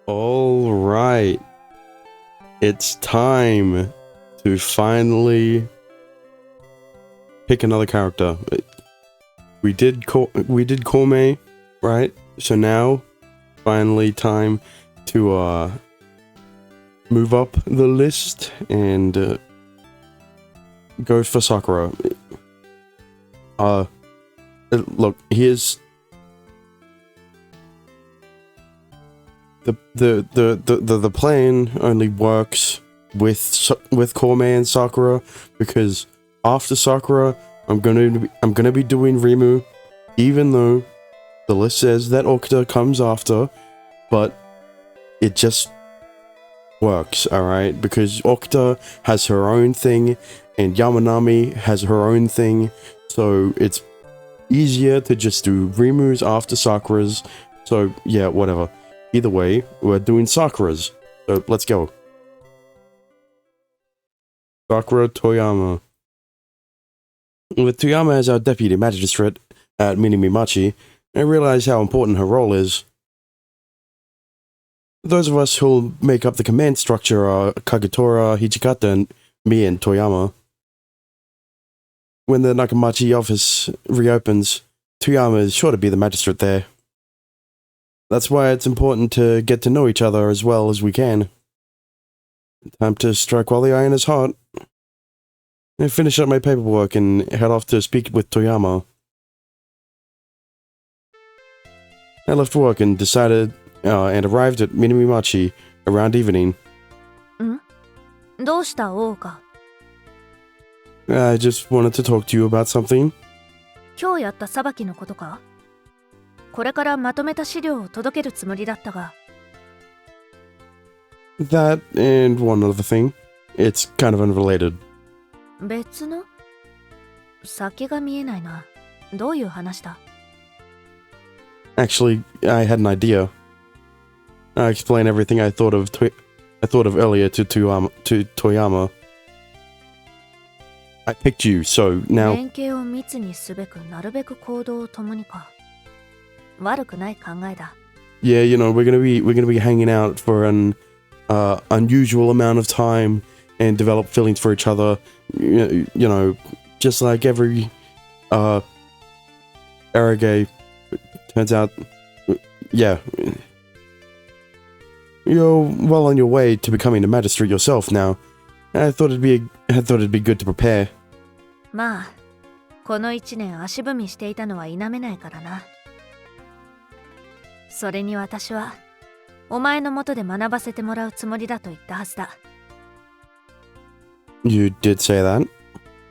All right. It's time to finally pick another character. We did Kome, right? So now, finally time to move up the list and go for Sakura. Look, here's the plan only works with Kome and Sakura because after Sakura, I'm gonna be doing Rimu, even though the list says that Okuta comes after, but it just works, alright? Because Okuta has her own thing, and Yamanami has her own thing, so it's easier to just do Rimu's after Sakura's, so yeah, whatever. Either way, we're doing Sakura's, so let's go. Sakura Toyama. With Toyama as our deputy magistrate at Minamimachi, I realize how important her role is. Those of us who'll make up the command structure are Kagetora, Hijikata, and me and Toyama. When the Nakamachi office reopens, Toyama is sure to be the magistrate there. That's why it's important to get to know each other as well as we can. Time to strike while the iron is hot. I finish up my paperwork and head off to speak with Toyama. I left work and and arrived at Minamimachi around evening. どうした大岡? I just wanted to talk to you about something. 今日やった裁きのことか? これからまとめた資料を届けるつもりだったが。 That and one other thing. It's kind of unrelated. 別の? 先が見えないな。どういう話だ? Actually, I had an idea. I explained everything I thought of earlier to Toyama. I picked you, so now. 連携を密にすべくなるべく行動を共にか。悪くない考えだ。 Yeah, you know, we're gonna be hanging out for an unusual amount of time and develop feelings for each other. You know, just like every Arage. Turns out, yeah, you're well on your way to becoming a magistrate yourself now. I thought it'd be good to prepare. まあ、この1年足踏みしていたのは否めないからな。それに私はお前の元で学ばせてもらうつもりだと言ったはずだ。 You did say that?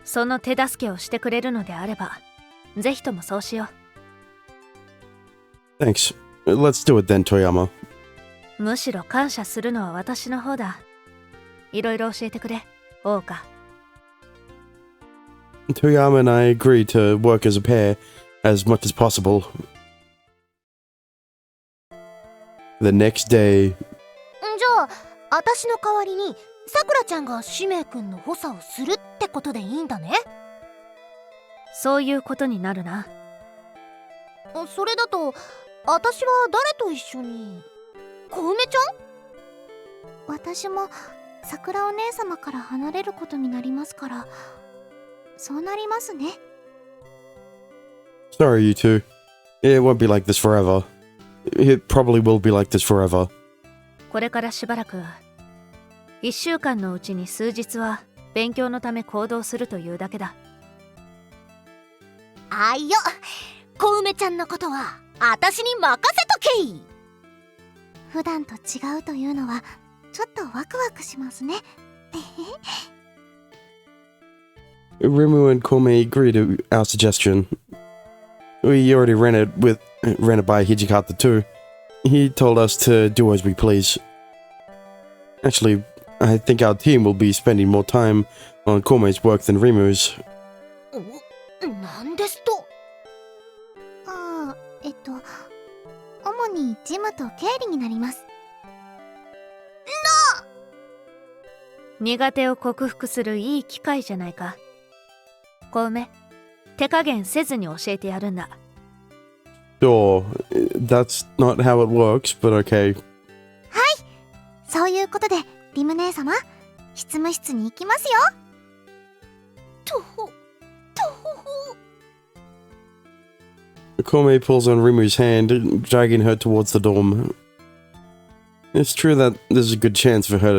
その手助けをしてくれるのであれば、ぜひともそうしよう。Thanks. Let's do it then, Toyama. むしろ感謝するのは私の方だ。いろいろ教えてくれ、大岡。 Toyama and I agreed to work as a pair as much as possible. The next day. じゃあ、私の代わりにさくらちゃんが使命くんの補佐をするってことでいいんだね。そういうことになるな。それだと、私は誰と一緒に？小梅ちゃん？私も桜お姉様から離れることになりますから、そうなりますね。Sorry, you two. It won't be like this forever. It probably will be like this forever. これからしばらく1週間のうちに数日は勉強のため行動するというだけだ。あいよ、小梅ちゃんのことは私に任せとけい。普段と違うというのはちょっとワクワクしますね。Rimu and Kome agreed to our suggestion. We already ran it by Hijikata too. He told us to do as we please. Actually, I think our team will be spending more time on Kome's work than Rimu's. なんですと？主に事務と経理になります。苦手を克服するいい機会じゃないか。小梅、手加減せずに教えてやるんだ。Sure, that's not how it works, but okay. はい、そういうことでリム姉様、執務室に行きますよ。とほとほ。 Kome pulls on Rimu's hand, dragging her towards the dorm. It's true that there's a good chance for her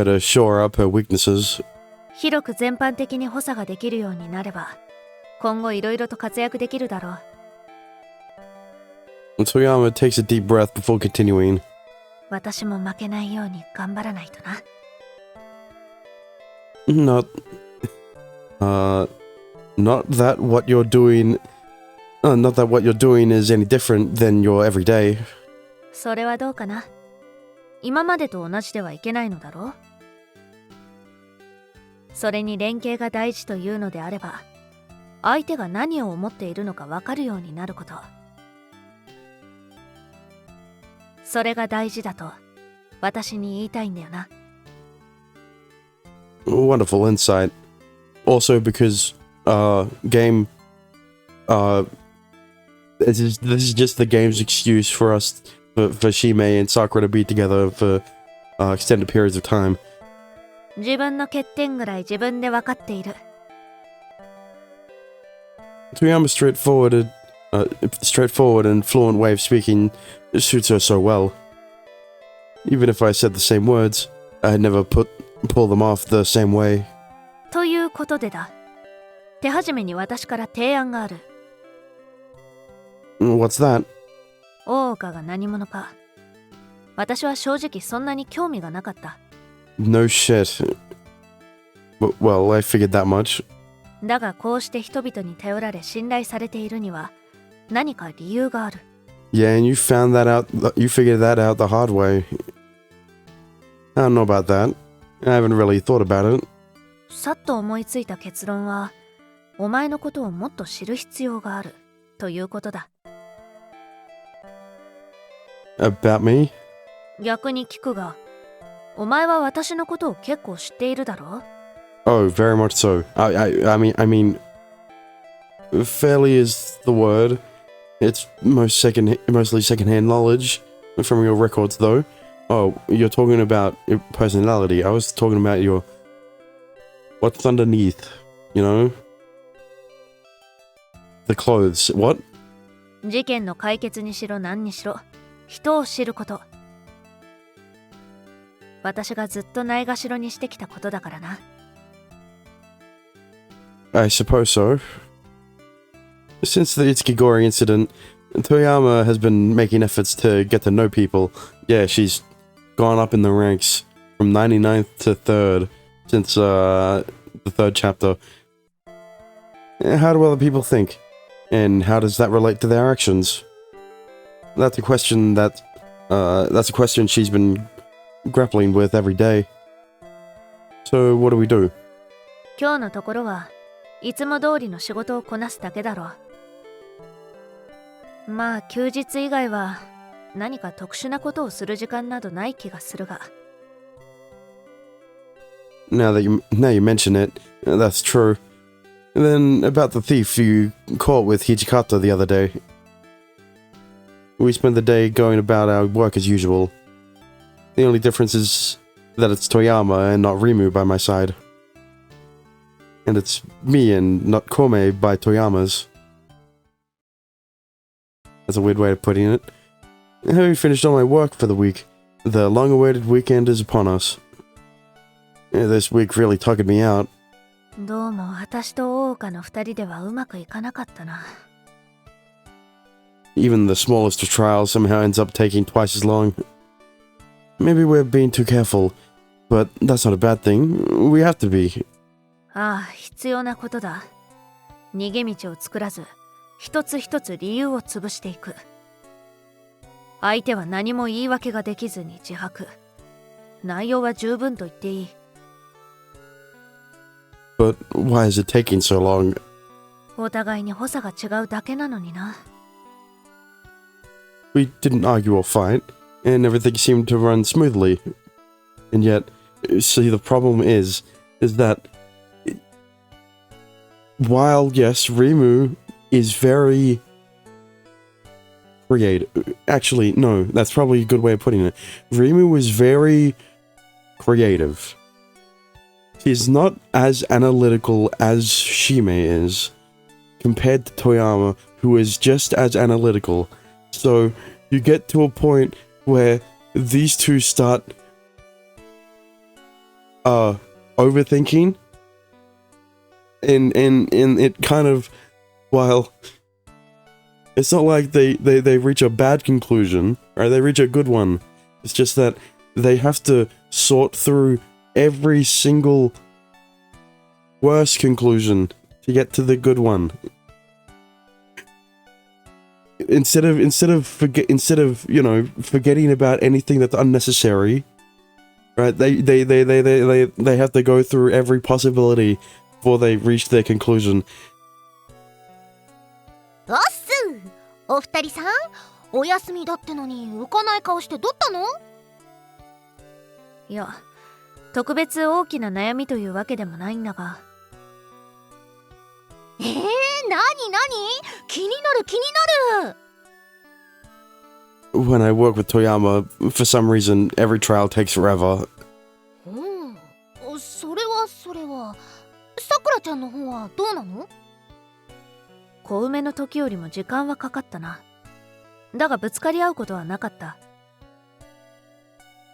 to shore up her weaknesses. 広く全般的に補佐ができるようになれば、今後いろいろと活躍できるだろう。Toyama takes a deep breath before continuing. 私も負けないように頑張らないとな。Not that what you're doing is any different than your everyday. それはどうかな。今までと同じではいけないのだろう。それに連携が大事というのであれば、相手が何を思っているのか分かるようになること。それが大事だと私に言いたいんだよな。Wonderful insight. Also because, game, this is just the game's excuse for us, for Shime and Sakura to be together for, extended periods of time. 自分の欠点ぐらい自分で分かっている。Toyama's straightforward and fluent way of speaking suits her so well. Even if I said the same words, I'd never pull them off the same way. ということでだ。手始めに私から提案がある。What's that? 大岡が何者か。私は正直そんなに興味がなかった。No shit. Well, I figured that much. だがこうして人々に頼られ信頼されているには何か理由がある。Yeah, and you figured that out the hard way. I don't know about that. I haven't really thought about it. さっと思いついた結論は、お前のことをもっと知る必要があるということだ。About me? 逆に聞くが、お前は私のことを結構知っているだろう？ Oh, very much so. I mean, fairly is the word. It's mostly secondhand knowledge from your records, though. Oh, you're talking about your personality. I was talking about what's underneath, you know? The clothes. What? 事件の解決にしろ何にしろ、人を知ること。私がずっとないがしろにしてきたことだからな。I suppose so. Since the Itsukigori incident, Toyama has been making efforts to get to know people. Yeah, she's gone up in the ranks from 99th to 3rd since the 3rd chapter. How do other people think? And how does that relate to their actions? That's a question she's been grappling with every day. So what do we do? 今日のところはいつも通りの仕事をこなすだけだろう。まあ休日以外は何か特殊なことをする時間などない気がするが。Now you mention it, that's true. And then about the thief you caught with Hijikata the other day. We spent the day going about our work as usual. The only difference is that it's Toyama and not Rimu by my side. And it's me and not Kome by Toyama's. That's a weird way of putting it. Having finished all my work for the week, the long-awaited weekend is upon us. This week really tugged me out. どうも私と大岡の二人ではうまくいかなかったな。Even the smallest of trials somehow ends up taking twice as long. Maybe we're being too careful, but that's not a bad thing. We have to be. ああ、必要なことだ。逃げ道を作らず、一つ一つ理由を潰していく。相手は何も言い訳ができずに自白。内容は十分と言っていい。But why is it taking so long? お互いに補佐が違うだけなのにな。We didn't argue or fight, and everything seemed to run smoothly. And yet, see, the problem is that while, yes, Rimu is very creative. Actually, no, that's probably a good way of putting it. Rimu was very creative. He's not as analytical as Shime is, compared to Toyama, who is just as analytical. So you get to a point where these two start overthinking, and it kind of, while it's not like they reach a bad conclusion, or they reach a good one. It's just that they have to sort through every single worst conclusion to get to the good one. Instead of you know, forgetting about anything that's unnecessary, right? They have to go through every possibility before they reach their conclusion. おっすお二人さん、お休みだってのに浮かない顔してどったの？いや、特別大きな悩みというわけでもないんだが。なに気になる気になる。 When I work with Toyama, for some reason, every trial takes forever. それはさくらちゃんの方はどうなの？小梅の時よりも時間はかかったな。だがぶつかり合うことはなかった。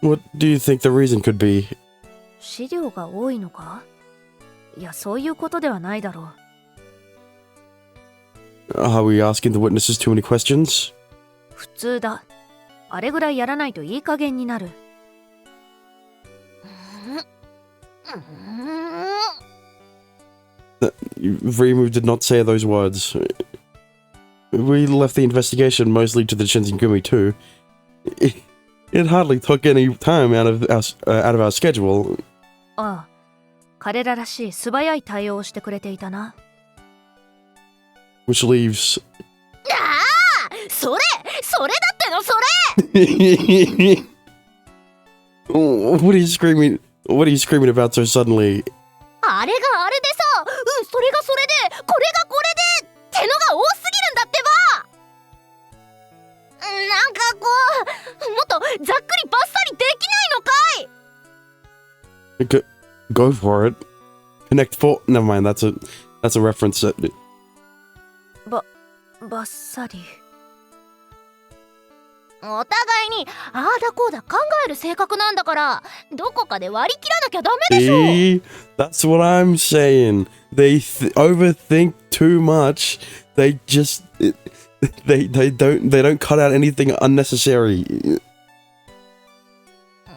What do you think the reason could be? 資料が多いのか？いや、そういうことではないだろう。Are we asking the witnesses too many questions? 普通だ。あれぐらいやらないといい加減になる。Rimu did not say those words. We left the investigation mostly to the Shinsengumi too. It hardly took any time out of our schedule. ああ、彼ららしい素早い対応をしてくれていたな。Which leaves. それだってのそれ。What are you screaming? What are you screaming about so suddenly? あれがあれでさ、それがそれで、これがこれでってのが多すぎるんだってば。なんかこう、もっとざっくりバッサリできないのかい。 Go for it. Connect four. Never mind. That's a reference. バッサリ。お互いにああだこうだ考える性格なんだから、どこかで割り切らなきゃダメでしょ。 See? That's what I'm saying. They overthink too much. They just they don't cut out anything unnecessary.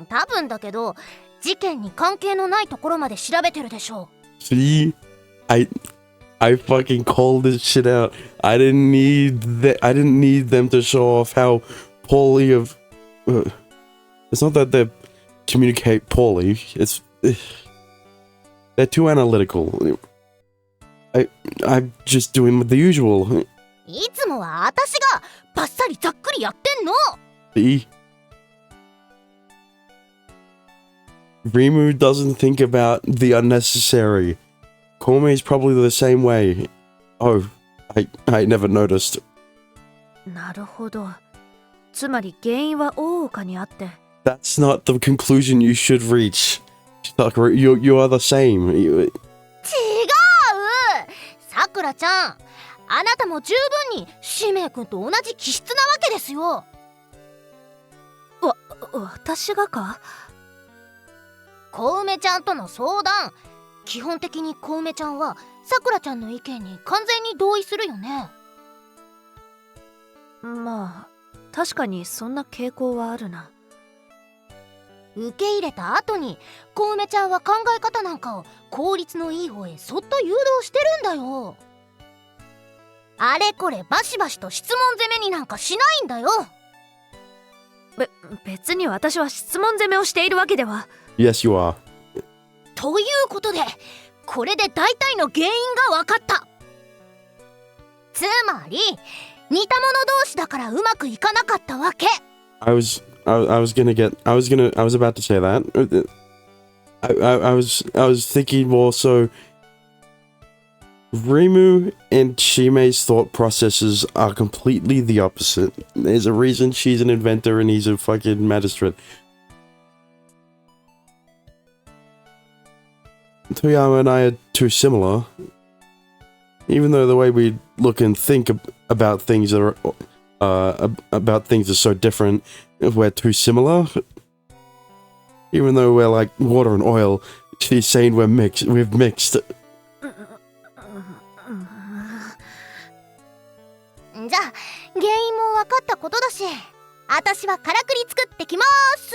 多分だけど、事件に関係のないところまで調べてるでしょう。 See? I fucking called this shit out. I didn't need them to show off how poorly of. It's not that they communicate poorly. It's they're too analytical. I'm just doing the usual. いつもは私がバッサリざっくりやってんの。 See? Rimu doesn't think about the unnecessary. Kome is probably the same way. Oh, I never noticed. なるほど。つまり原因は大岡にあって。That's not the conclusion you should reach. You are the same. 違う。さくらちゃん、あなたも十分にしめい君と同じ気質なわけですよ。私がか？小梅ちゃんとの相談、基本的に小梅ちゃんはさくらちゃんの意見に完全に同意するよね。まあ、確かにそんな傾向はあるな。受け入れた後に小梅ちゃんは考え方なんかを効率のいい方へそっと誘導してるんだよ。あれこれバシバシと質問攻めになんかしないんだよ。別に私は質問攻めをしているわけでは。Yes, you are. ということで、これで大体の原因が分かった。つまり似た者同士だからうまくいかなかったわけ。I was about to say that. I was thinking more so. Rimu and Shime's thought processes are completely the opposite. There's a reason she's an inventor and he's a fucking magistrate. Toyama and I are too similar. Even though the way we look and think about things are so different, we're too similar. Even though we're like water and oil, she's saying we've mixed. じゃあ原因も分かったことだし、私はからくり作ってきます。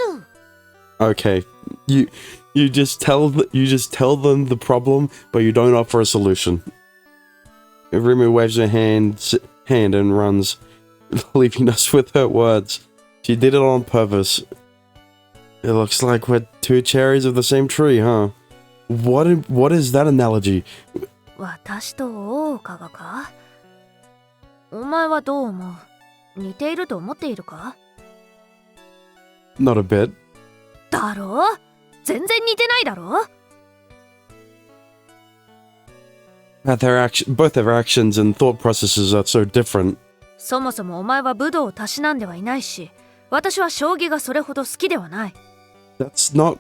Okay, you just tell them the problem, but you don't offer a solution. Rimu waves her hand and runs, leaving us with her words. She did it on purpose. It looks like we're two cherries of the same tree, huh? What is that analogy? 私と大岡がか？お前はどう思う？似ていると思っているか？ Not a bit. だろ？全然似てないだろ？ Both their actions and thought processes are so different. そもそもお前は武道をたしなんではいないし、私は将棋がそれほど好きではない。That's not...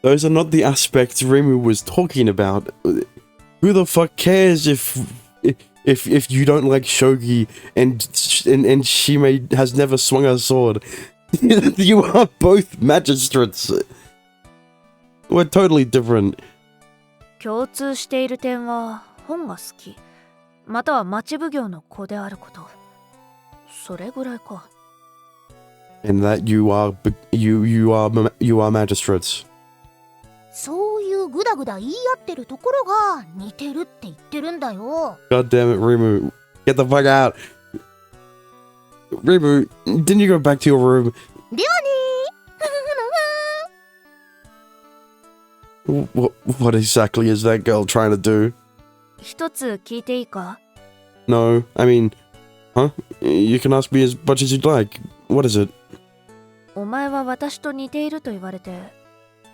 Those are not the aspects Rimu was talking about. Who the fuck cares if you don't like shogi and Shime has never swung a sword? You are both magistrates. We're totally different. 共通している点は本が好き、または町奉行の子であること。それぐらいか。And that you are magistrates. そういうグダグダ言い合ってるところが似てるって言ってるんだよ。 God damn it, Rimu. Get the fuck out. Rimu, didn't you go back to your room? ではね What exactly is that girl trying to do? 一つ聞いていいか？ No, I mean, huh? You can ask me as much as you'd like. What is it? お前は私と似ていると言われて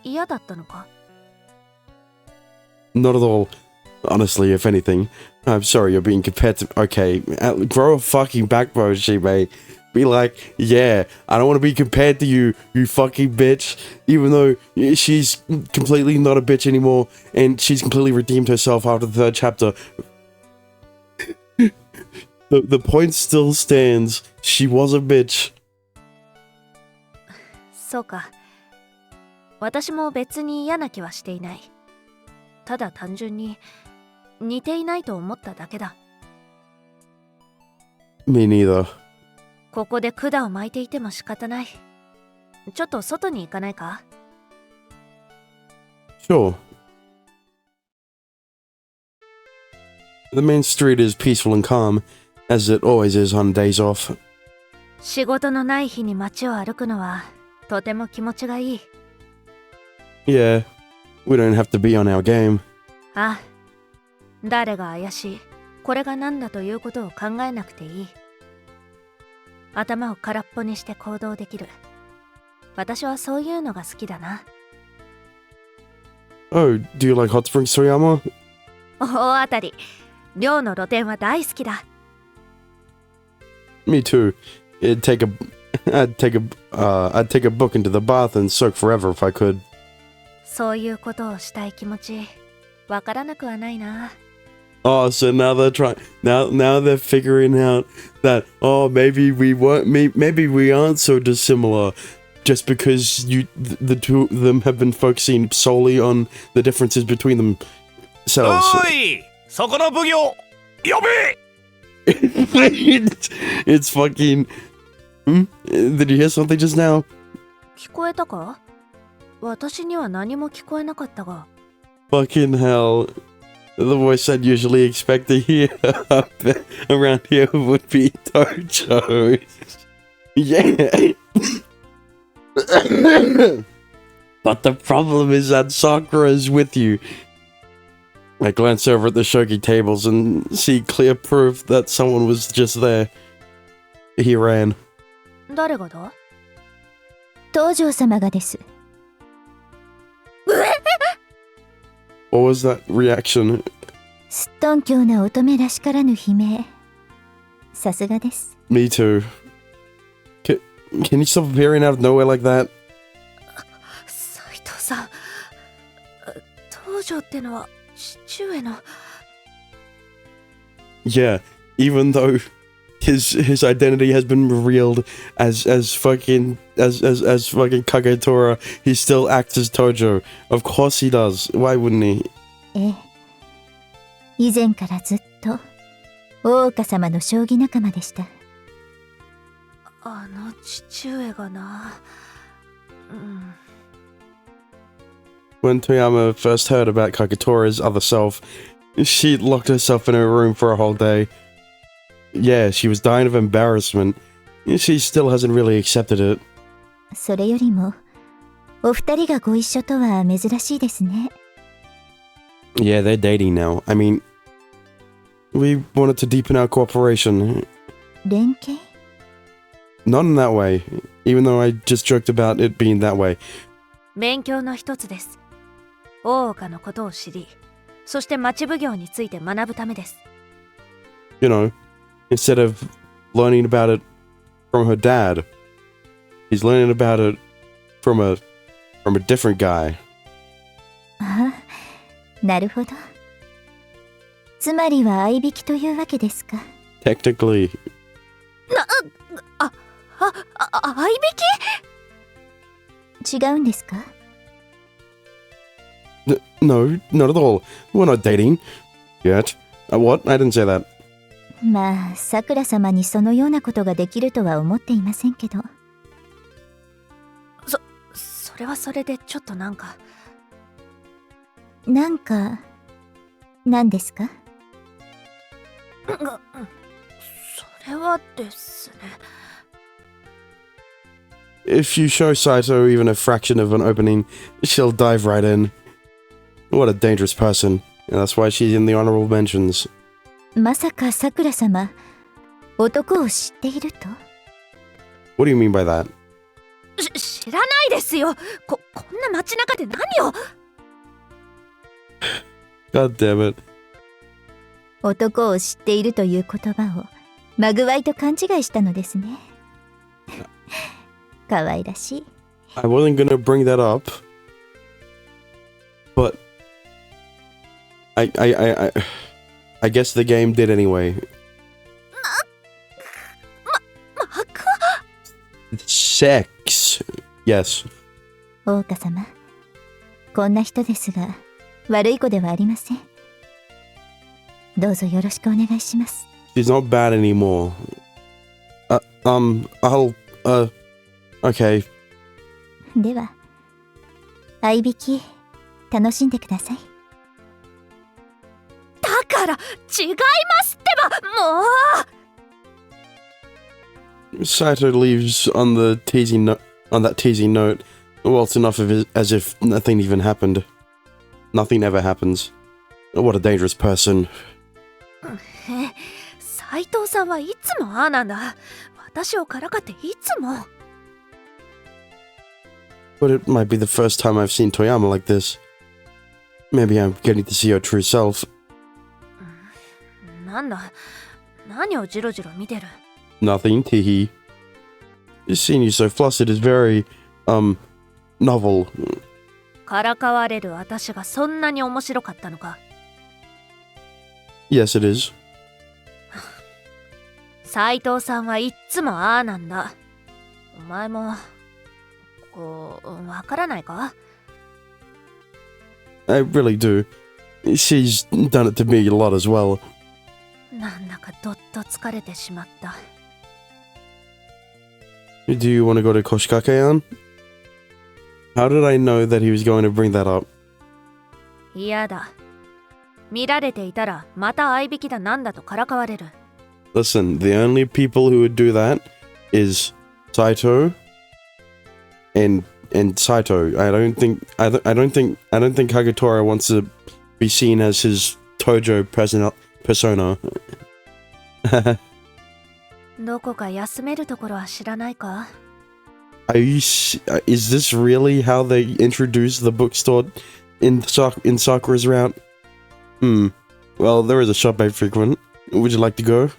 嫌だったのか？ Not at all. Honestly, if anything. I'm sorry you're being compared to... Okay, grow a fucking backbone, Shime. Be like, yeah, I don't want to be compared to you, you fucking bitch. Even though she's completely not a bitch anymore, and she's completely redeemed herself after the third chapter. The point still stands. She was a bitch. そうか。私も別に嫌な気はしていない。ただ単純に似ていないと思っただけだ。Me neither. ここで管を巻いていても仕方ない。ちょっと外に行かないか？ Sure. The main street is peaceful and calm, as it always is on days off. 仕事のない日に街を歩くのはとても気持ちがいい。Yeah, we don't have to be on our game. ああ、誰が怪しい、これが何だということを考えなくていい。頭を空っぽにして行動できる。私はそういうのが好きだな。Oh, do you like Hot Springs, Toyama? 大当たり。寮の露店は大好きだ。Me too. I'd take a book into the bath and soak forever if I could. そういうことをしたい気持ち、わからなくはないな。Oh, so now they're now they're figuring out that maybe we aren't so dissimilar, just because the two of them have been focusing solely on the differences between themselves. Oi! そこの奉行呼べ! It's fucking. Did you hear something just now? 聞こえたか？私には何も聞こえなかったが。Fucking hell. The voice I'd usually expect to hear around here would be Dojo. Yeah. But the problem is that Sakura is with you. I glance over at the shogi tables and see clear proof that someone was just there. He ran. 誰がだ？東條様がです。What was that reaction? すっとんきょうな乙女らしからぬ悲鳴。さすがです。Me too. Can you stop appearing out of nowhere like that? 斉藤さん、東條ってのは父上の。Yeah, even though his identity has been revealed as fucking Kagetora, he still acts as Tojo. Of course he does. Why wouldn't he? ええ。以前からずっと大岡様の将棋仲間でした。あの父上がな。When Toyama first heard about Kagetora's other self, she locked herself in her room for a whole day. Yeah, she was dying of embarrassment. She still hasn't really accepted it. それよりもお二人がご一緒とは珍しいですね。Yeah, they're dating now. I mean, we wanted to deepen our cooperation. 連携？ Not in that way, even though I just joked about it being that way. 勉強の一つです。大岡のことを知り、そして町奉行について学ぶためです。You know, instead of learning about it from her dad, he's learning about it from a different guy. ああ、なるほど。つまりは相引きというわけですか。Technically. 相引き？違うんですか？ No, not at all. We're not dating. Yet. What? I didn't say that. まあ、さくら様にそのようなことができるとは思っていませんけど。それはそれでちょっとなんか。なんか、何ですか？それはですね。If you show Saito even a fraction of an opening, she'll dive right in. What a dangerous person. And that's why she's in the honorable mentions. まさかさくら様、男を知っていると？ What do you mean by that? 知らないですよ。こんな街中で何を。God damn it. 男を知っているという言葉をまぐわいと勘違いしたのですね。可愛らしい。I wasn't gonna bring that up, but I guess the game did anyway. Sex. Yes. 大岡様、こんな人ですが悪い子ではありません。どうぞよろしくお願いします。 She's not bad anymore. Okay. では、相引き楽しんでください。だから違いますってば、もう。Saito leaves on that teasing note. Well, it's enough of it as if nothing even happened. Nothing ever happens. What a dangerous person. 斉藤さんはいつもああなんだ。私をからかっていつも。But it might be the first time I've seen Toyama like this. Maybe I'm getting to see her true self. なんだ、何をジロジロ見てる。 Nothing, teehee. Seeing you so flustered is very, novel. からかわれる私がそんなに面白かったのか。 Yes, it is. 斉藤さんはいっつもああなんだ。お前もこうわからないか？ I really do. She's done it to me a lot as well. なんだかどっと疲れてしまった。Do you want to go to Koshikakean? How did I know that he was going to bring that up? 嫌だ。見られていたらまた相引きだなんだとからかわれる。Listen, the only people who would do that is Saito and Saito. I don't think Kagetora wants to be seen as his Tojo persona. どこか休めるところは知らないか？ Is this really how they introduce the bookstore in Sakura's route? Well, there is a shop I frequent. Would you like to go?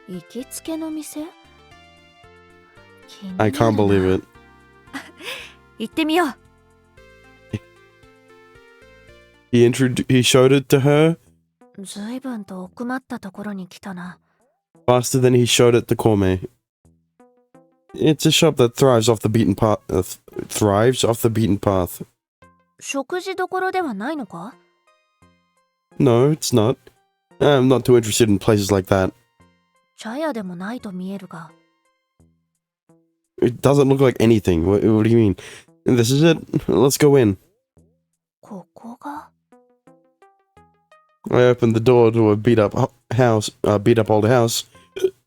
行きつけの店 I can't believe it. 行ってみよう He showed it to her ずいぶんと奥まったところに来たな faster than he showed it to Kome. It's a shop that thrives off the beaten path. 食事どころではないのか No, it's not. I'm not too interested in places like that. 茶屋でもないと見えるが It doesn't look like anything. What do you mean? This is it? Let's go in. ここが I opened the door to a beat up old house,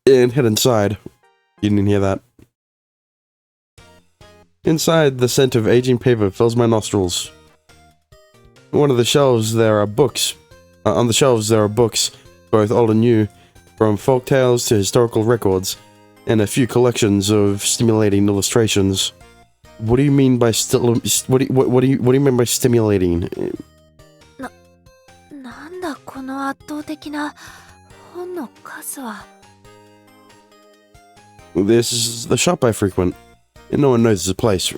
and head inside. You didn't hear that. Inside, the scent of aging paper fills my nostrils. On the shelves there are books, both old and new, from folk tales to historical records, and a few collections of stimulating illustrations. What do you mean by what do you mean by stimulating? なんだこの圧倒的な本の数は This is the shop I frequent. No one knows the place.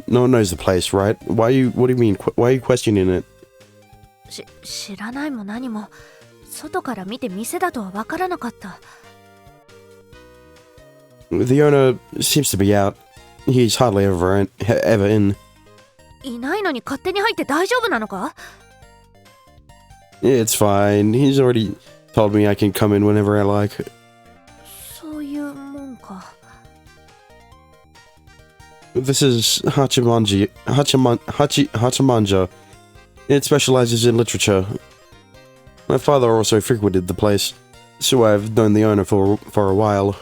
No one knows the place, right? What do you mean? Why are you questioning it? 知らないも何も外から見て店だとは分からなかった The owner seems to be out. He's hardly ever in. いないのに勝手に入って大丈夫なのか It's fine. He's already told me I can come in whenever I like. そういうもんか This is Hachimanja. It specializes in literature. My father also frequented the place, so I've known the owner for a while.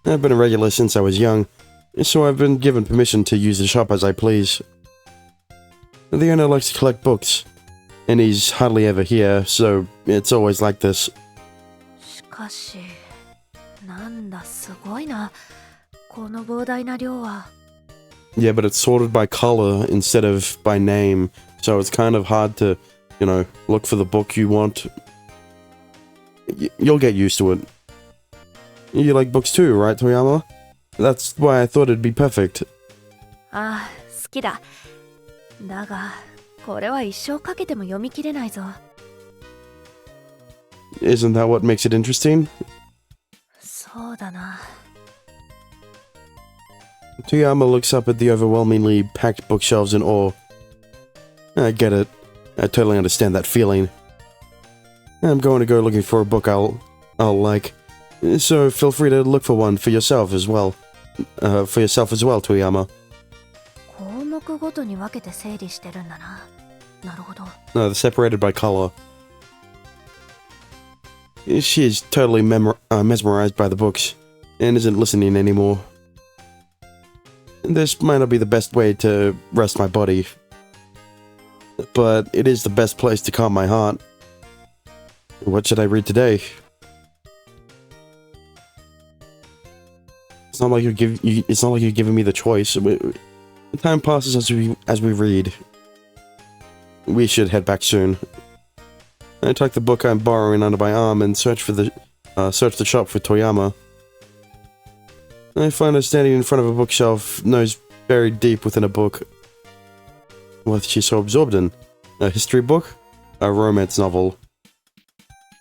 I've been a regular since I was young, so I've been given permission to use the shop as I please. The owner likes to collect books, and he's hardly ever here, so it's always like this. しかしなんだすごいなこの膨大な量は Yeah, but it's sorted by color instead of by name, so it's kind of hard to, look for the book you want. You'll get used to it. You like books too, right, Toyama? That's why I thought it'd be perfect. ああ好きだだがこれは一生かけても読み切れないぞ Isn't that what makes it interesting? そうだな Toyama looks up at the overwhelmingly packed bookshelves in awe. I get it. I totally understand that feeling. I'm going to go looking for a book I'll like. So feel free to look for one for yourself as well. Toyama. 項目ごとに分けて整理してるんだななるほど No, they're separated by color. She is totally mesmerized by the books, and isn't listening anymore. This might not be the best way to rest my body, but it is the best place to calm my heart. What should I read today? It's not like you're giving me the choice. Time passes as we read. We should head back soon. I tuck the book I'm borrowing under my arm and search the shop for Toyama. I find her standing in front of a bookshelf, nose buried deep within a book. What is she so absorbed in? A history book? A romance novel?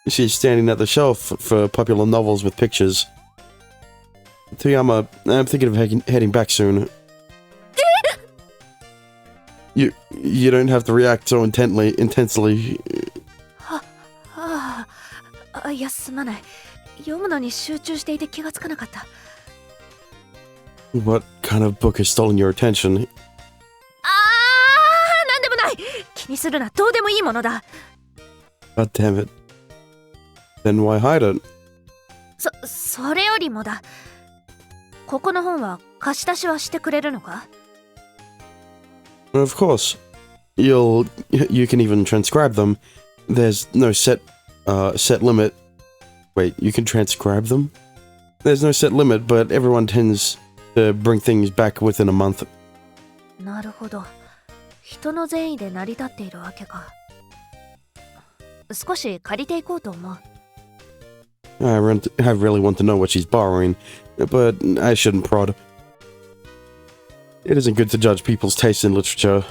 She's standing at the shelf for popular novels with pictures. Toyama, I'm thinking of heading back soon. You don't have to react so intensely. いやすまない読むのに集中していて気がつかなかった What kind of book has stolen your attention? なんでもない気にするなどうでもいいものだ God damn it. Then why hide it? それよりもだここの本は貸し出しはしてくれるのか Of course. You can even transcribe them. There's no set limit. Wait, you can transcribe them? There's no set limit, but everyone tends to bring things back within a month. なるほど。人の善意で成り立っているわけか。少し借りていこうと思う。I really want to know what she's borrowing, but I shouldn't prod. It isn't good to judge people's taste in literature.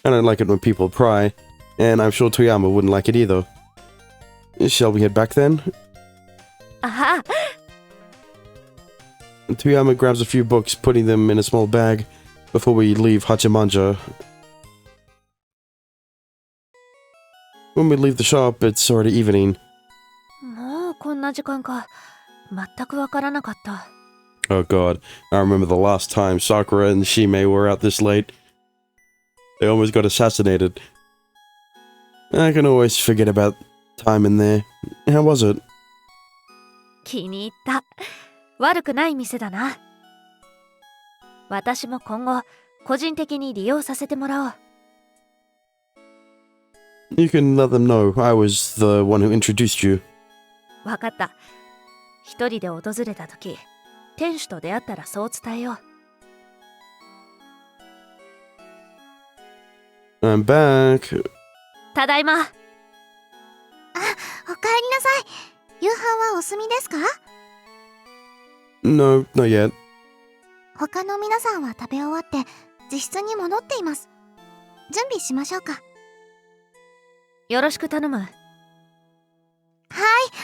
I don't like it when people pry, and I'm sure Toyama wouldn't like it either. Shall we head back then? あは。 Toyama grabs a few books, putting them in a small bag before we leave Hachimanja. When we leave the shop, it's already evening. もうこんな時間か。全くわからなかった。Oh god, I remember the last time Sakura and Shimei were out this late. They almost got assassinated. I can always forget about time in there. How was it? 気に入った。悪くない店だな。私も今後、個人的に利用させてもらおう。You can let them know I was the one who introduced you. わかった。一人で訪れた時、店主と出会ったらそう伝えよう。I'm back. ただいま。おかえりなさい。夕飯はお済みですか？ No, not yet. 他の皆さんは食べ終わって自室に戻っています。準備しましょうか。よろしく頼む。はい、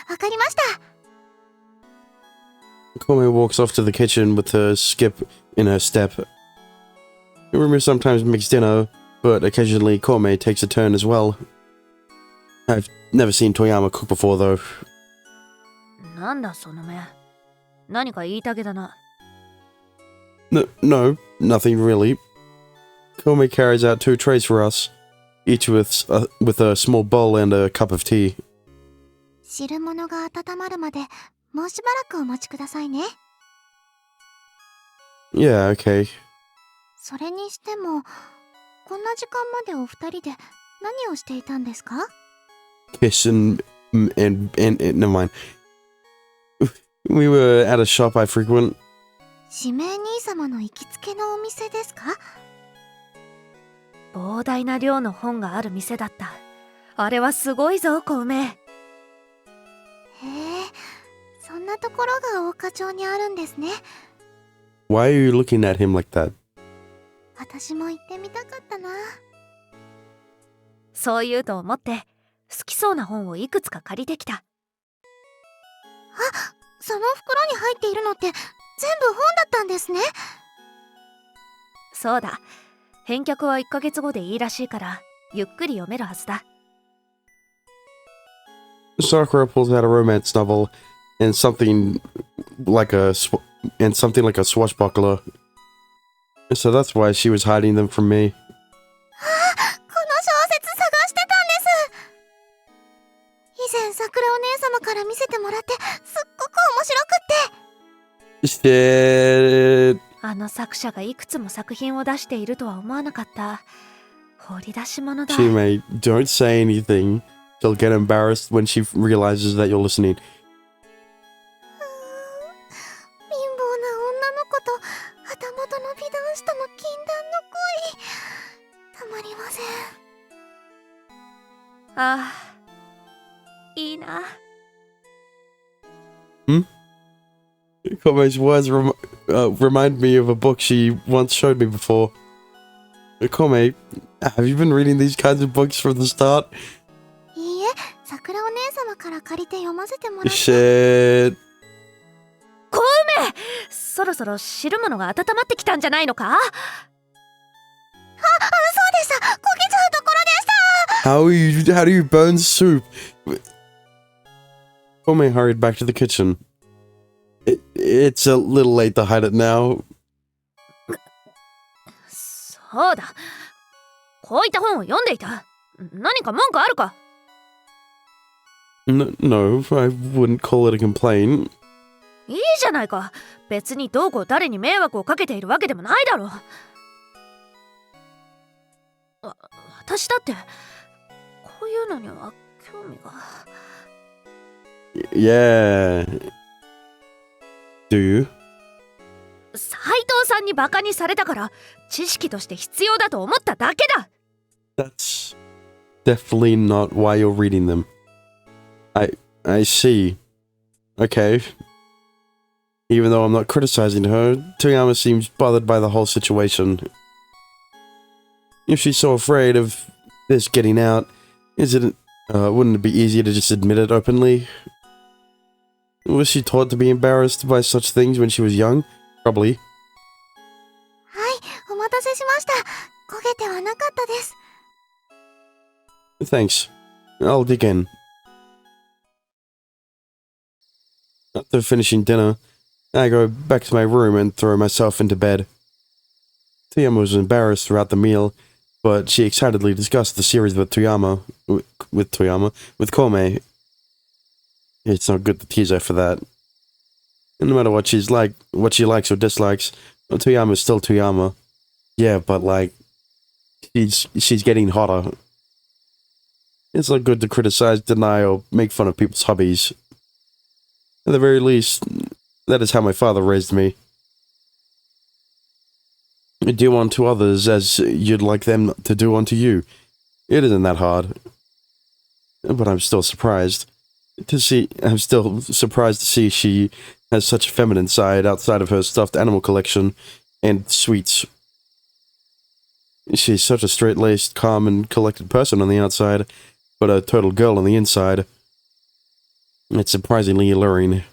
わかりました。Kome walks off to the kitchen with a skip in her step. Rumor sometimes makes dinner, but occasionally Kome takes a turn as well. I've never seen Toyama cook before, though. なんだその目。何か言いたげだな。No, nothing really. Kome carries out 2 trays for us, each with a small bowl and a cup of tea. 汁物が温まるまでもうしばらくお待ちくださいね。Yeah, okay. それにしても、こんな時間までお二人で何をしていたんですか？ Kiss and never mind. We were at a shop I frequent. 指名兄様の行きつけのお店ですか？膨大な量の本がある店だった。あれはすごいぞ、小梅。へえ、そんなところが大花町にあるんですね。Why are you looking at him like that? 私も行ってみたかったな。そう言うと思って、好きそうな本をいくつか借りてきた。その袋に入っているのって全部本だったんですね。そうだ。返却は1ヶ月後でいいらしいから、ゆっくり読めるはずだ。Sakura pulls out a romance novel and something like a swashbuckler. So that's why she was hiding them from me. この小説探してたんです。以前桜お姉様から見せてもらってすっごく面白くって。Shit. あの作者がいくつも作品を出しているとは思わなかった。掘り出し物だ。Shimei, don't say anything. She'll get embarrassed when she realizes that you're listening. 貧乏な女の子と旗本の美男子との禁断の恋、たまりません。ああ、いいな。Kome's words remind me of a book she once showed me before. Kome, have you been reading these kinds of books from the start? いいえ、桜お姉様から借りて読ませてもらって。Shit. 小梅、そろそろ汁物が温まってきたんじゃないのか？そうでした。焦げちゃうところでした。 How do you burn soup? Kome hurried back to the kitchen. It's a little late to hide it now. そうだ。こういった本を読んでいた。何か文句あるか？ No, I wouldn't call it a complaint. いいじゃないか。別にどうこう誰に迷惑をかけているわけでもないだろう。私だってこういうのには興味が。Yeah. Do you? 藤さんにバカにされたから知識として必要だと思っただけだ。 That's definitely not why you're reading them. I see. Okay. Even though I'm not criticizing her, Toyama seems bothered by the whole situation. If she's so afraid of this getting out, wouldn't it be easier to just admit it openly? Was she taught to be embarrassed by such things when she was young? Probably. はい、お待たせしました。焦げてはなかったです。 Thanks. I'll dig in. After finishing dinner, I go back to my room and throw myself into bed. Toyama was embarrassed throughout the meal, but she excitedly discussed the series with Kome. It's not good to tease her for that. And no matter what she likes or dislikes, Toyama is still Toyama. Yeah, but like, she's getting hotter. It's not good to criticize, deny, or make fun of people's hobbies. At the very least, that is how my father raised me. Do unto others as you'd like them to do unto you. It isn't that hard. But I'm still surprised to see she has such a feminine side outside of her stuffed animal collection and sweets. She's such a straight-laced, calm, and collected person on the outside, but a total girl on the inside. It's surprisingly alluring.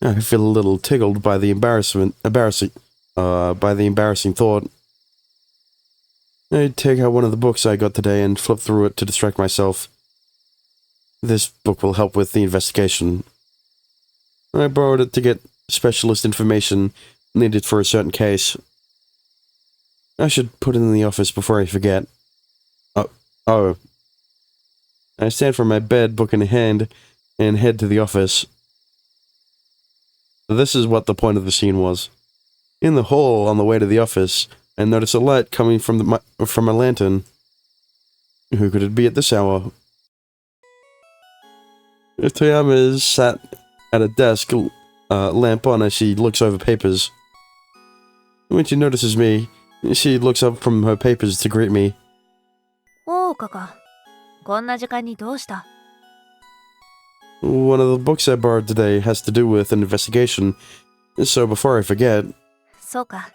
I feel a little tickled by the embarrassing thought. I take out one of the books I got today and flip through it to distract myself. This book will help with the investigation. I borrowed it to get specialist information needed for a certain case. I should put it in the office before I forget. Oh. I stand from my bed, book in hand, and head to the office. This is what the point of the scene was. In the hall on the way to the office, I notice a light coming from a lantern. Who could it be at this hour? Toyama is sat at a desk, lamp on as she looks over papers. When she notices me, she looks up from her papers to greet me. おうかか、こんな時間にどうした？ One of the books I borrowed today has to do with an investigation, so before I forget... そうか。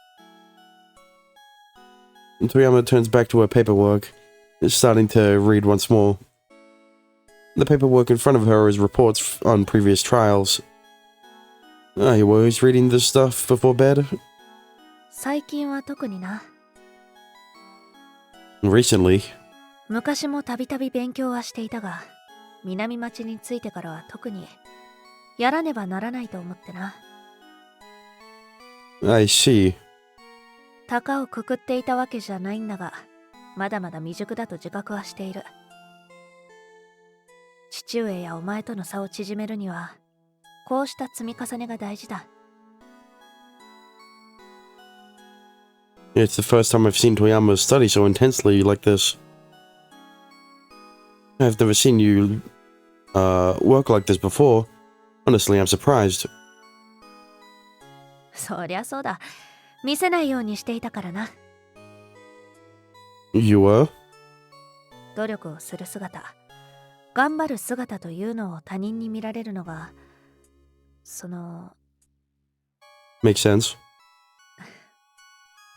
Toyama turns back to her paperwork, starting to read once more. The paperwork in front of her is reports on previous trials. Are you always reading this stuff before bed? 最近は特にな。 Recently. 昔もたびたび勉強はしていたが、南町に着いてからは特にやらねばならないと思ってな。 I see. たかをくくっていたわけじゃないんだが、まだまだ未熟だと自覚はしている。父上やお前との差を縮めるには、こうした積み重ねが大事だ。 It's the first time I've seen Toyama study so intensely like this. I've never seen you, work like this before. Honestly, I'm surprised. そりゃそうだ。見せないようにしていたからな。 You were? 努力をする姿、頑張る姿というのを他人に見られるのが、Makes sense.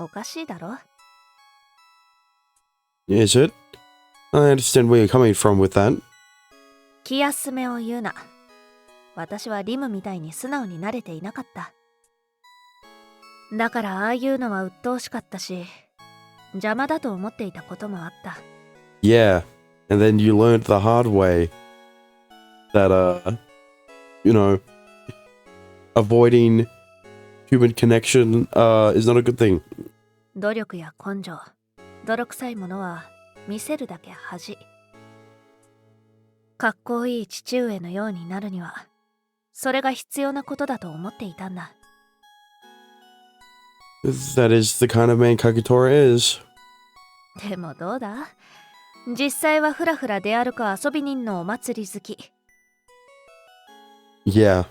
おかしいだろ？ Is it? I understand where you're coming from with that. 気休めを言うな。私はリムみたいに素直になれていなかった。だからああいうのは鬱陶しかったし、邪魔だと思っていたこともあった。 Yeah, and then you learned the hard way that, avoiding human connection, is not a good thing. 努力や根性、泥臭いものは見せるだけ恥。かっこいい父上のようになるには、それが必要なことだと思っていたんだ。 That is the kind of man Kagetora is. でもどうだ？実際はふらふら出歩く遊び人のお祭り好き。Yeah.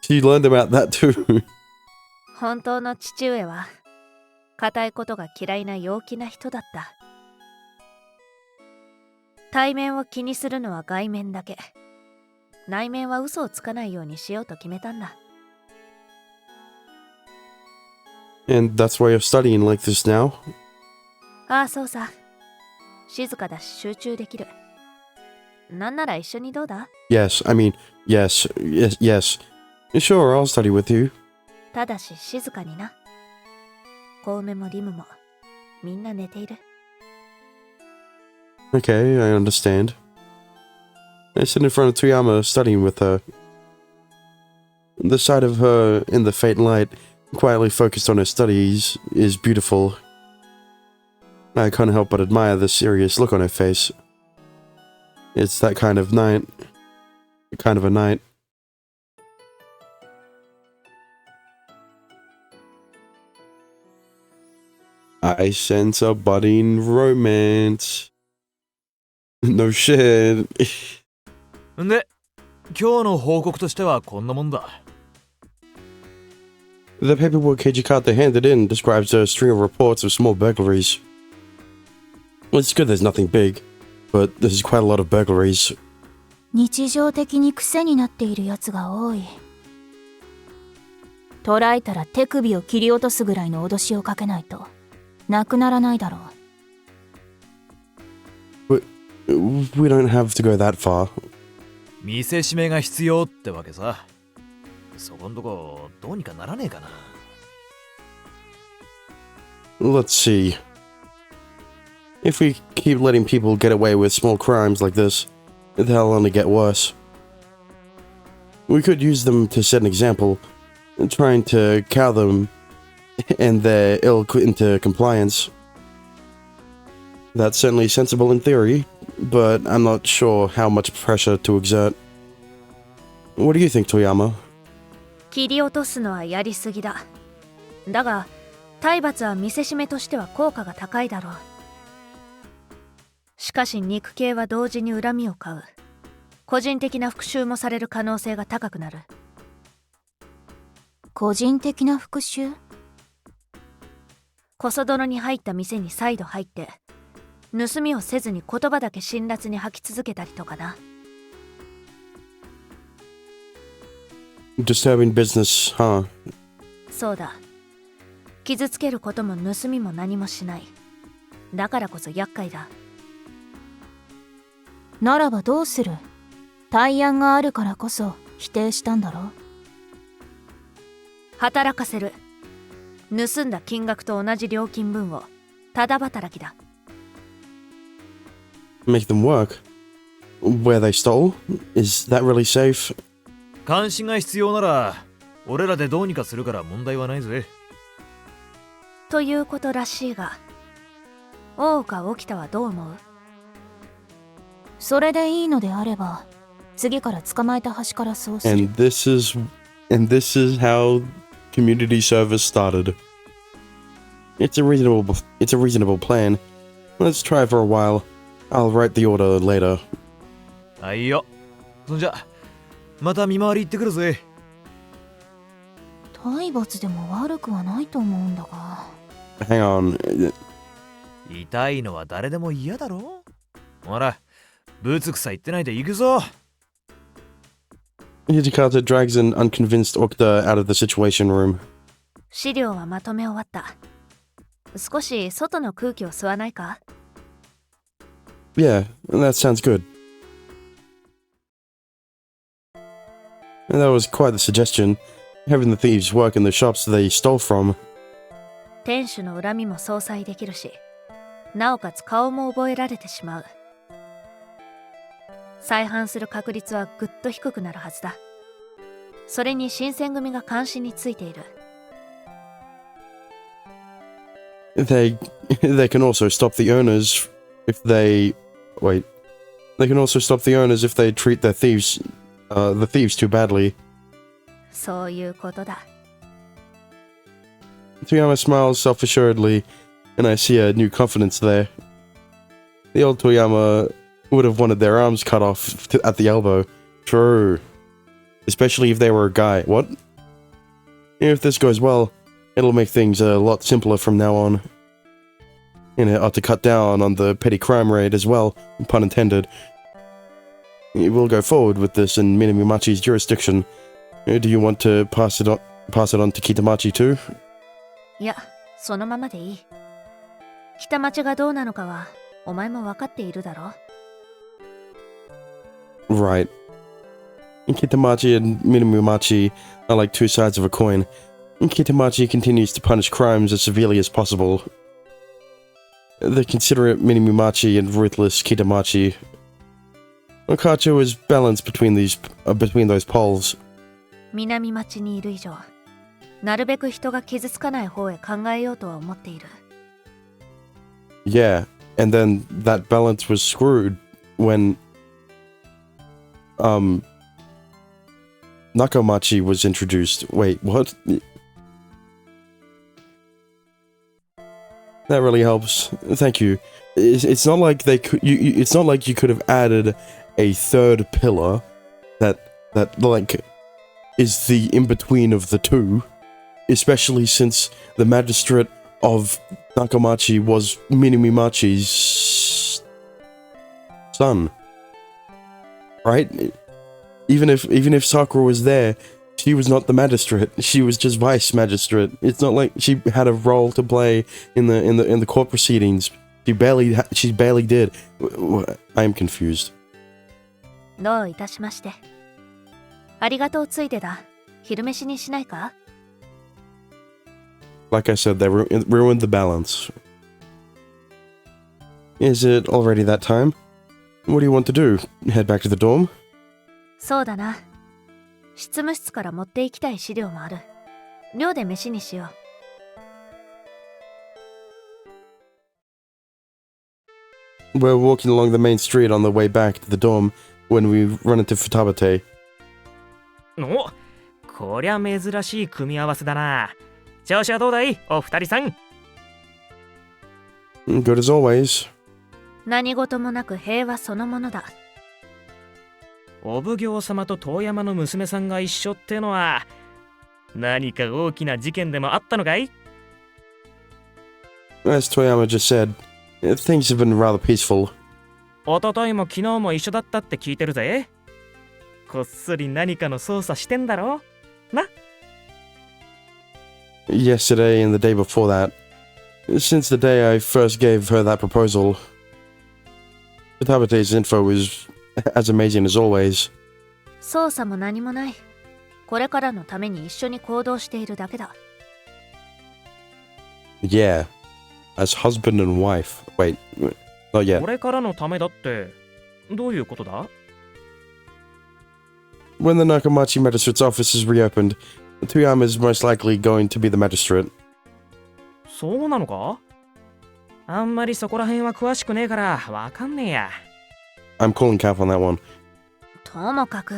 She learned about that too. 本当の父上は固いことが嫌いな陽気な人だった。対面を気にするのは外面だけ。内面は嘘をつかないようにしようと決めたんだ。And that's why you're studying like this now? ああ、そうさ。静かだし集中できる。なんなら一緒にどうだ？ Yes, I mean, yes. Sure, I'll study with you. ただし静かにな。小梅もリムもみんな寝ている。Okay, I understand. I sit in front of Toyama studying with her. The sight of her in the faint light, quietly focused on her studies, is beautiful. I can't help but admire the serious look on her face. It's that kind of night. Kind of a night. I sense a budding romance. No shit. で、今日の報告としてはこんなもんだ。The paperwork Hijikata handed in describes a string of reports of small burglaries. It's good there's nothing big, but there's quite a lot of burglaries. 日常的に癖になっているやつが多い。捕らえたら手首を切り落とすぐらいの脅しをかけないとなくならないだろう。We don't have to go that far. 見せしめが必要ってわけさ。そこんとこどうにかならねえかな。Let's see. If we keep letting people get away with small crimes like this, they'll only get worse. We could use them to set an example, trying to cow them and their ilk into compliance. That's certainly sensible in theory, but I'm not sure how much pressure to exert. What do you think, Toyama? 切り落とすのはやりすぎだ。だが体罰は見せしめとしては効果が高いだろう。しかし肉系は同時に恨みを買う。個人的な復讐もされる可能性が高くなる。個人的な復讐？こそ泥に入った店に再度入って盗みをせずに言葉だけ辛辣に吐き続けたりとかな。Disturbing business, huh? そうだ。傷つけることも盗みも何もしない。だからこそ厄介だ。ならばどうする？対案があるからこそ否定したんだろう。働かせる。盗んだ金額と同じ料金分をただ働きだ。Make them work? Where they stole? Is that really safe? 監視が必要なら俺らでどうにかするから問題はないぜ。ということらしいが、大岡沖田はどう思う？それでいいのであれば、次から捕まえた端からそうする。And this is how community service started. It's a reasonable plan. Let's try for a while. I'll write the order later. あいよ。そんじゃまた見回り行ってくるぜ。体罰でも悪くはないと思うんだが。Hang on. 痛いのは誰でも嫌だろ。ほら、ブツクサ言ってないで行くぞ。Hijikata drags an unconvinced Okta out of the situation room. 資料はまとめ終わった。少し外の空気を吸わないか？ Yeah, that sounds good. And that was quite the suggestion, having the thieves work in the shops they stole from. 店主の恨みも相殺できるし、なおかつ顔も覚えられてしまう。再犯する確率はぐっと低くなるはずだ。それに新選組が監視についている。They can also stop the owners if they can also stop the owners if they treat the thieves too badly. そういうことだ。Toyama smiles self-assuredly, and I see a new confidence there. The old Toyama would have wanted their arms cut off at the elbow. True. especially if they were a guy. What? If this goes well, it'll make things a lot simpler from now on. And it ought to cut down on the petty crime rate as well, pun intended. We'll go forward with this in Minamimachi's jurisdiction. Do you want to pass it on to Kitamachi too? いや、そのままでいい。北町がどうなのかは、お前も分かっているだろ。Right. Kitamachi and Minamimachi are like two sides of a coin. Kitamachi continues to punish crimes as severely as possible. The considerate Minamimachi and ruthless Kitamachi. Okacho is balanced between those poles. 南町にいる以上、なるべく人が傷つかない方へ考えようとは思っている。Yeah, and then that balance was screwed when Nakamachi was introduced. Wait, what? That really helps. Thank you. It's not like they could. It's not like you could have added a third pillar that like is the in between of the two, especially since the magistrate of Nakamachi was Minamimachi's son. Right? Even if Sakura was there, she was not the magistrate. She was just vice magistrate. It's not like she had a role to play in the court proceedings. She barely did. I am confused. どういたしまして。ありがとうついでだ。昼飯にしないか？ Like I said, they ruined the balance. Is it already that time? What do you want to do? Head back to the dorm? そうだな。執務室から持って行きたい資料もある。寮で飯にしよう。We're walking along the main street on the way back to the dorm when we run into Futabate. お、こりゃ珍しい組み合わせだな。調子はどうだい、お二人さん。Good as always. 何事もなく平和そのものだ。お奉行様と遠山の娘さんが一緒ってのは何か大きな事件でもあったのかい？ As Toyama just said, things have been rather peaceful. おとといも昨日も一緒だったって聞いてるぜ。こっそり何かの捜査してんだろな。Yesterday and the day before that. Since the day I first gave her that proposal. Futabate's info is as amazing as always. 捜査も何もない。これからのために一緒に行動しているだけだ。Yeah. As husband and wife. Wait, not yet. これからのためだってどういうことだ？ When the Nakamachi Magistrate's office is reopened, Toyama is most likely going to be the magistrate. そうなのか？あんまりそこら辺は詳しくねえからわかんねえや。I'm calling cap on that one. ともかく、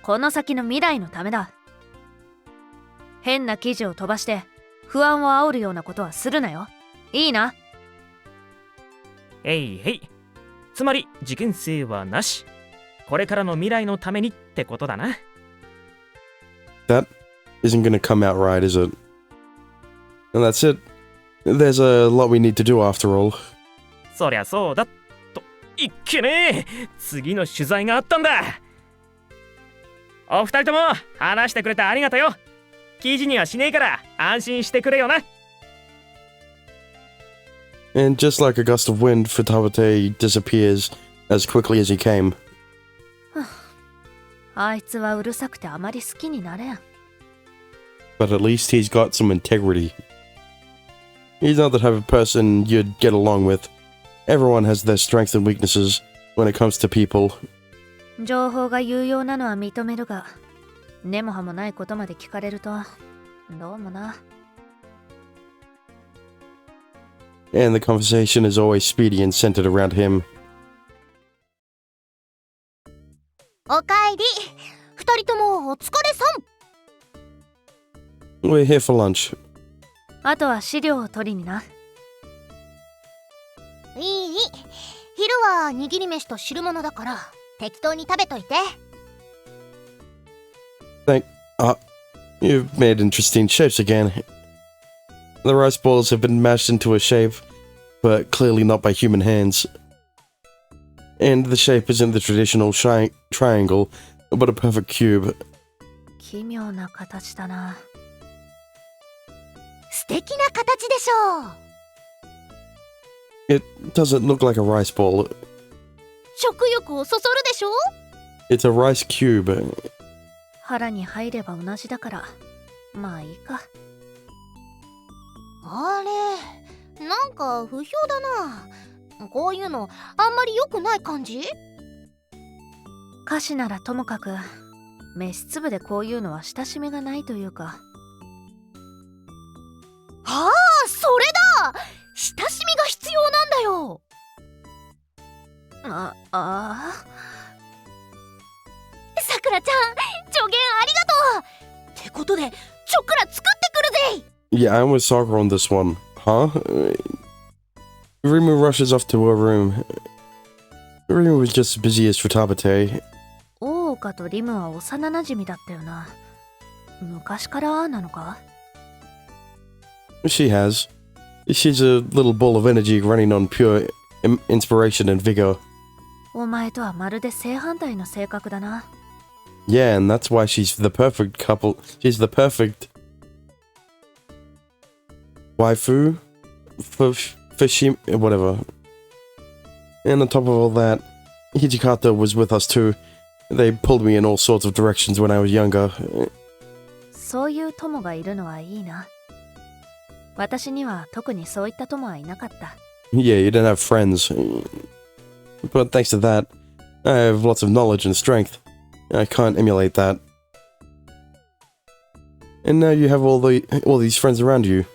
この先の未来のためだ。変な記事を飛ばして不安を煽るようなことはするなよ。いいな。えいへい。つまり事件性はなし。これからの未来のためにってことだな。That isn't going to come out right, is it? And that's it. There's a lot we need to do after all. そりゃそうだ。と、いっけねえ。次の取材があったんだ。お二人とも話してくれてありがとよ。記事にはしねえから安心してくれよな。And just like a gust of wind, Futabate disappears as quickly as he came. あいつはうるさくてあまり好きになれん。But at least he's got some integrity. He's not the type of person you'd get along with. Everyone has their strengths and weaknesses when it comes to people. 情報が有用なのは認めるが、根も葉もないことまで聞かれると、どうもな。And the conversation is always speedy and centered around him. おかえり。二人ともお疲れさん。 We're here for lunch. あとは資料を取りにな。いい。昼は握り飯と汁物だから適当に食べといて。You've made interesting shapes again. The rice balls have been mashed into a shape, but clearly not by human hands. And the shape isn't the traditional triangle, but a perfect cube. 奇妙な形だな。素敵な形でしょう。 It doesn't look like a rice ball. 食欲をそそるでしょ。 It's a rice cube. 腹に入れば同じだから、まあいいか。あれ、なんか不評だな。こういうのあんまり良くない感じ？歌詞ならともかく、飯粒でこういうのは親しみがないというか。ああ、それだ！親しみが必要なんだよ。さくらちゃん、助言ありがとう。ってことで、ちょくら作ってくるぜ。 Yeah, I'm with Sakura on this one. Huh? Rimu rushes off to her room. Rimu was just as busy as Futabate. 大岡とリムは幼馴染だったよな。昔からなのか？ She has. She's a little ball of energy running on pure inspiration and vigor. お前とはまるで正反対の性格だな。Yeah, and that's why she's the perfect couple. She's the perfect waifu for whatever. And on top of all that, Hijikata was with us too. They pulled me in all sorts of directions when I was younger. そういう友がいるのはいいな。私には特にそういった友はいなかった。Yeah, you didn't have friends. But thanks to that, I have lots of knowledge and strength. I can't emulate that. And now you have all these friends around you.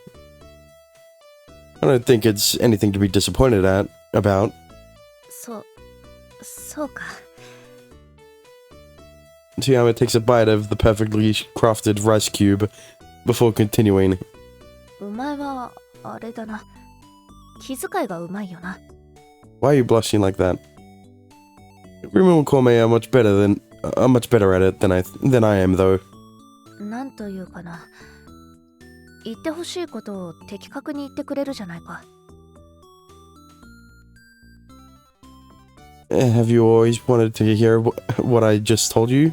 I don't think it's anything to be disappointed about. そうか。Toyama takes a bite of the perfectly crafted rice cube before continuing. お前はあれだな。気遣いがうまいよな。Why are you blushing like that? Rimu and Kome are much better at it than I am, though. なんというかな。言ってほしいことを的確に言ってくれるじゃないか。Have you always wanted to hear what I just told you?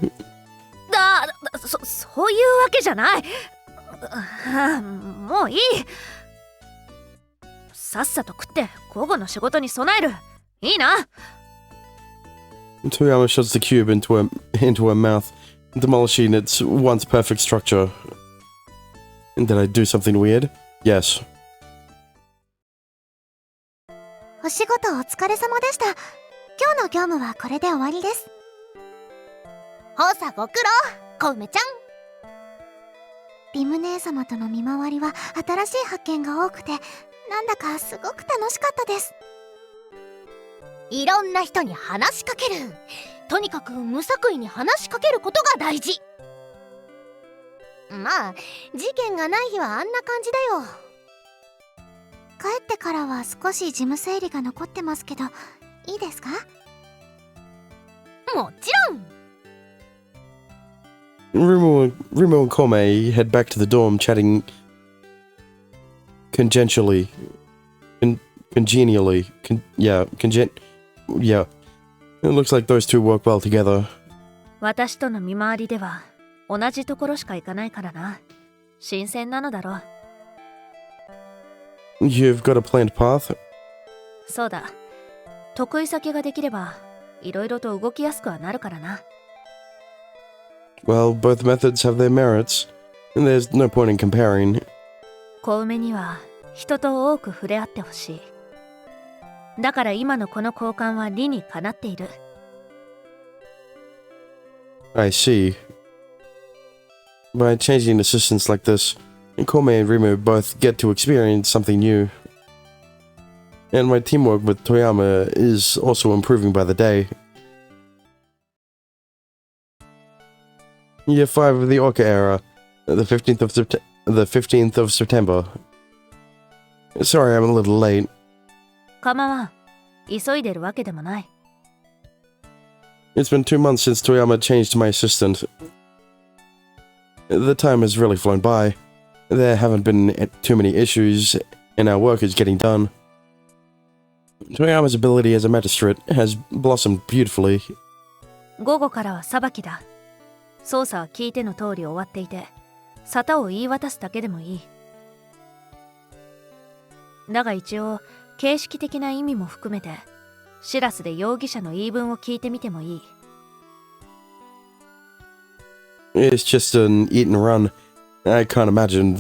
そういうわけじゃない。もういい。さっさと食って午後の仕事に備える。いいな。Toyama shoves the cube into her mouth, demolishing its once perfect structure. Did I do something weird? Yes. お仕事お疲れ様でした。今日の業務はこれで終わりです。ほうさご苦労、小梅ちゃん。リム姉様との見回りは新しい発見が多くて、なんだかすごく楽しかったです。いろんな人に話しかける。とにかく無作為に話しかけることが大事。まあ事件がない日はあんな感じだよ。帰ってからは少し事務整理が残ってますけど、いいですか？もちろん。 Rimu and Kome head back to the dorm, chatting congenially. Yeah. It looks like those two work well together. 私との見回りでは同じところしか行かないからな。新鮮なのだろう。 You've got a planned path? そうだ。得意先ができればいろいろと動きやすくはなるからな。Well, both methods have their merits, and there's no point in comparing. 小梅には人と多く触れ合ってほしい。だから今のこの交換は理にかなっている。I see. By changing assistants like this, Kome and Rimu both get to experience something new. And my teamwork with Toyama is also improving by the day. Year 5 of the Orca era, the 15th of September. Sorry, I'm a little late. 構わん。急いでるわけでもない。It's been 2 months since Toyama changed my assistant. The time has really flown by. There haven't been too many issues, and our work is getting done. Toyama's ability as a magistrate has blossomed beautifully. 午後からは裁きだ。捜査は聞いての通り終わっていて、沙汰を言い渡すだけでもいい。だが一応、形式的な意味も含めて、シラスで容疑者の言い分を聞いてみてもいい。It's just an eat and run. I can't imagine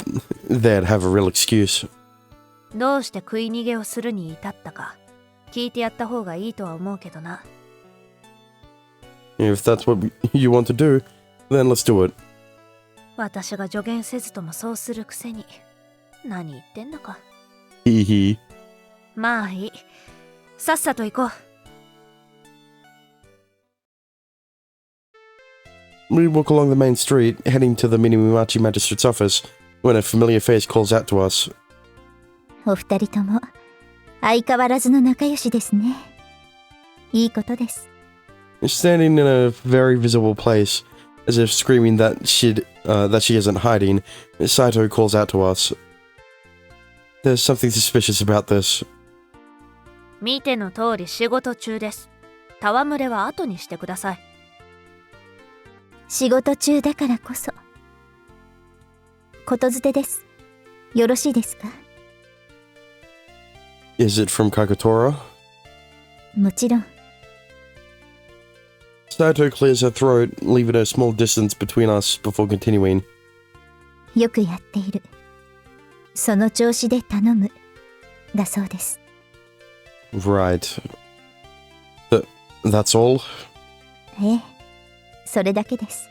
they'd have a real excuse. どうして食い逃げをするに至ったか、聞いてやった方がいいとは思うけどな。If that's what you want to do, then let's do it. 私が助言せずともそうするくせに、何言ってんだか。Hee hee. まあいい。さっさと行こう。We walk along the main street, heading to the Minamimachi Magistrate's office, when a familiar face calls out to us. お二人とも相変わらずの仲良しですね。いいことです。Standing in a very visible place, as if screaming that she isn't hiding, Saito calls out to us. There's something suspicious about this. 見ての通り仕事中です。戯れは後にしてください。仕事中だからこそ。ことづてです。よろしいですか？ Is it from Kagetora? もちろん。Saito clears her throat, leaving a small distance between us before continuing. よくやっている。その調子で頼む。だそうです。Right. That's all? ええ、それだけです。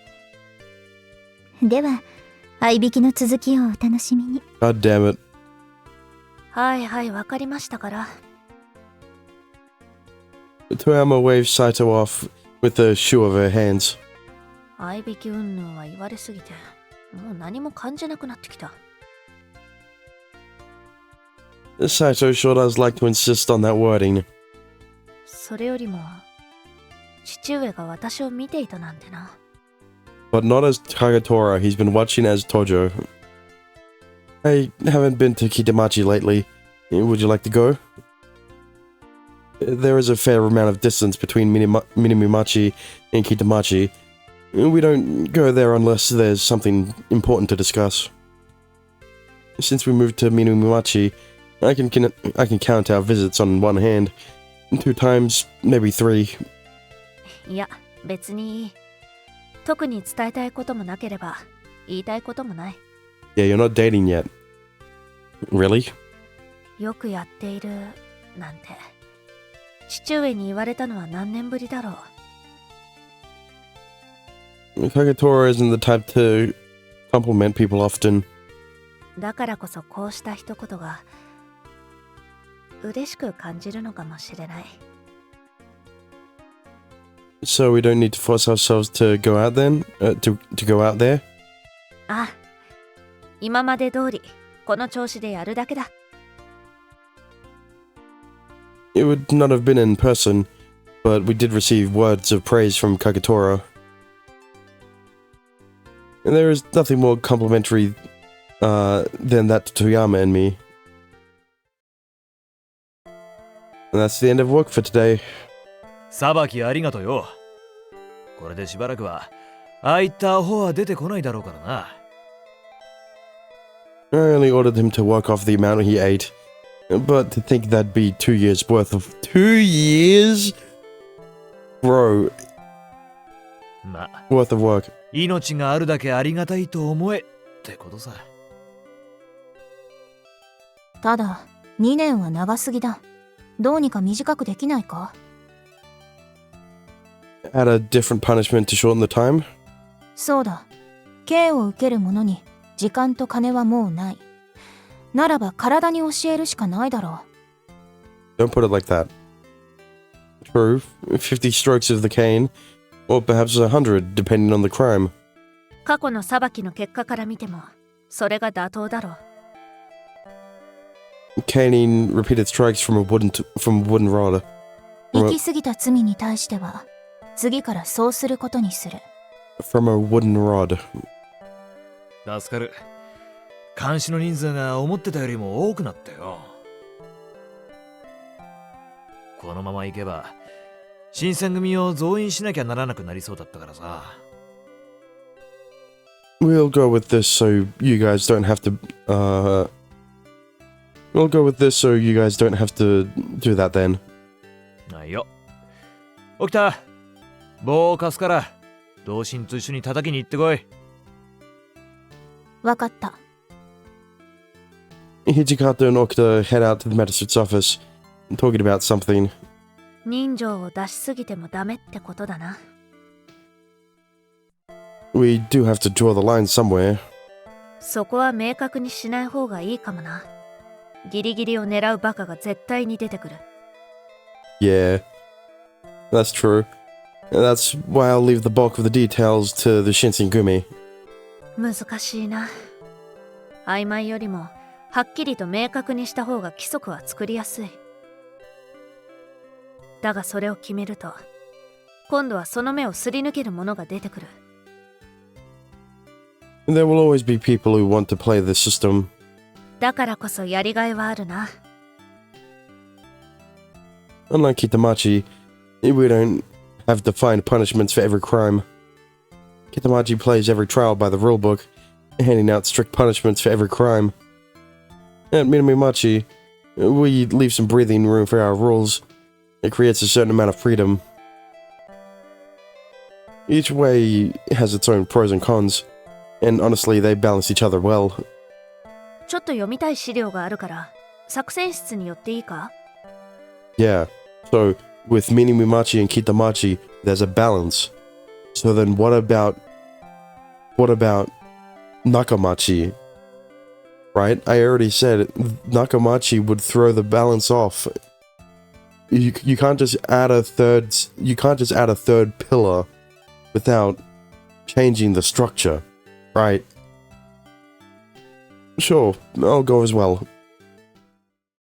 では、合いびきの続きをお楽しみに。God damn it. はいはい、わかりましたから。Toyama waves Saito off with a shoo of her hands. 合いびき云々は言われすぎて、もう何も感じなくなってきた。Saito sure does like to insist on that wording. それよりも、父上が私を見ていたなんてな。But not as Kagetora, he's been watching as Tojo. I haven't been to Kitamachi lately. Would you like to go? There is a fair amount of distance between Minamimachi and Kitamachi. We don't go there unless there's something important to discuss. Since we moved to Minamimachi, I can count our visits on one hand. 2 times, maybe 3. いや、別にいい。特に伝えたいこともなければ、言いたいこともない。Yeah, you're not dating yet. Really? よくやっている、なんて。父上に言われたのは何年ぶりだろう。Kagetora isn't the type to compliment people often. だからこそこうした一言が、嬉しく感じるのかもしれない。So we don't need to force ourselves to go out then? To go out there? ああ、今まで通り、この調子でやるだけだ。It would not have been in person, but we did receive words of praise from Kagetora. And there is nothing more complimentary than that to Toyama and me. And that's the end of work for today. 裁きありがとうよ。これでしばらくはああいったアホは出てこないだろうからな。I only ordered him to work off the amount he ate, but to think that'd be 2 years worth of 2 years? Bro, ま、 worth of work. 命があるだけありがたいと思えってことさ。ただ、2年は長すぎだ。どうにか短くできないか？ Add a different punishment to shorten the time? そうだ。刑を受ける者に時間と金はもうない。ならば体に教えるしかないだろDon't put it like that. True, 50 strokes of the cane, or perhaps 100, depending on the crime. 過去の裁きの結果から見ても、それが妥当だろう。Caning repeated strikes from a wooden rod. う。行き過ぎた罪に対しては、次からそうすることにする。From a wooden rod. 助かる。監視の人数が思ってたよりも多くなったよ。このまま行けば新選組を増員しなきゃならなくなりそうだったからさ。We'll go with this so you guys don't have to, We'll go with this so you guys don't have to do that then. ないよ。起きた。棒を貸すから、同心と一緒に叩きに行ってこい。わかった。Hijikata and Okta head out to the magistrate's office, talking about something. 人情を出しすぎてもダメってことだな。We do have to draw the line somewhere. そこは明確にしない方がいいかもな。ギリギリを狙うバカが絶対に出てくる。Yeah, that's true. That's why I'll leave the bulk of the details to the Shinsengumi. 難しいな。曖昧よりもはっきりと明確にした方が規則は作りやすい。だがそれを決めると、今度はその目をすり抜ける者が出てくる。There will always be people who want to play this system. だからこそやりがいはあるな。Unlike Kitamachi, we don't have defined punishments for every crime. Kitamachi plays every trial by the rulebook, handing out strict punishments for every crime. At Minamimachi, we leave some breathing room for our rules. It creates a certain amount of freedom. Each way has its own pros and cons, and honestly, they balance each other well. ちょっと読みたい資料があるから、作戦室に寄っていいか？ Yeah, so with Minamimachi and Kitamachi, there's a balance. So then what about Nakamachi? Right? I already said Nakamachi would throw the balance off. You can't just add a third pillar without changing the structure, right? Sure, I'll go as well.